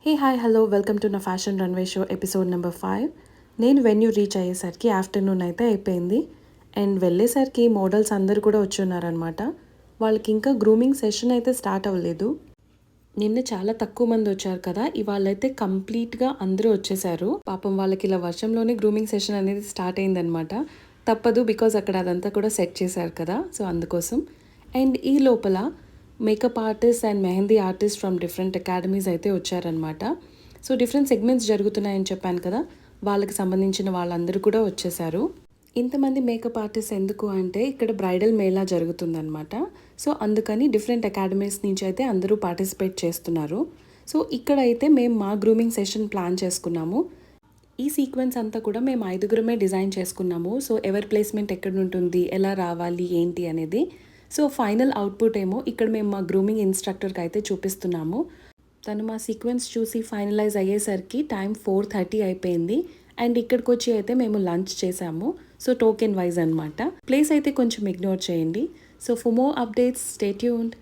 Hey hi hello welcome to నా fashion runway show episode number 5. నేను venue reach అయ్యేసరికి afternoon అయితే అయిపోయింది. అండ్ వెళ్ళేసరికి మోడల్స్ అందరూ కూడా వచ్చున్నారనమాట. వాళ్ళకి ఇంకా గ్రూమింగ్ సెషన్ అయితే స్టార్ట్ అవ్వలేదు. నిన్న చాలా తక్కువ మంది వచ్చారు కదా, ఇవాళైతే కంప్లీట్గా అందరూ వచ్చేసారు. పాపం వాళ్ళకి ఇలా వర్షంలోనే గ్రూమింగ్ సెషన్ అనేది స్టార్ట్ అయిందనమాట. తప్పదు, బికాజ్ అక్కడ అదంతా కూడా సెట్ చేశారు కదా, సో అందుకోసం. అండ్ ఈ లోపల makeup artist and mehndi artist from different academies అయితే వచ్చారనమాట. సో డిఫరెంట్ సెగ్మెంట్స్ జరుగుతున్నాయని చెప్పాను కదా, వాళ్ళకి సంబంధించిన వాళ్ళందరూ కూడా వచ్చేసారు. ఇంతమంది మేకప్ ఆర్టిస్ట్ ఎందుకు అంటే ఇక్కడ బ్రైడల్ మేళా జరుగుతుందనమాట. సో అందుకని డిఫరెంట్ అకాడమీస్ నుంచి అయితే అందరూ పార్టిసిపేట్ చేస్తున్నారు. సో ఇక్కడ అయితే మేము మా గ్రూమింగ్ సెషన్ ప్లాన్ చేసుకున్నాము. ఈ సీక్వెన్స్ అంతా కూడా మేము 5గురమే డిజైన్ చేసుకున్నాము. సో ఎవరి ప్లేస్మెంట్ ఎక్కడ ఉంటుంది, ఎలా రావాలి, ఏంటి అనేది. సో ఫైనల్ అవుట్పుట్ ఏమో ఇక్కడ మేము మా గ్రూమింగ్ ఇన్స్ట్రక్టర్కి అయితే చూపిస్తున్నాము. తను మా సీక్వెన్స్ చూసి ఫైనలైజ్ అయ్యేసరికి టైం 4:30 అయిపోయింది. అండ్ ఇక్కడికి వచ్చి అయితే మేము లంచ్ చేసాము. సో టోకెన్ వైజ్ అనమాట. ప్లేస్ అయితే కొంచెం ఇగ్నోర్ చేయండి. So for more updates stay tuned.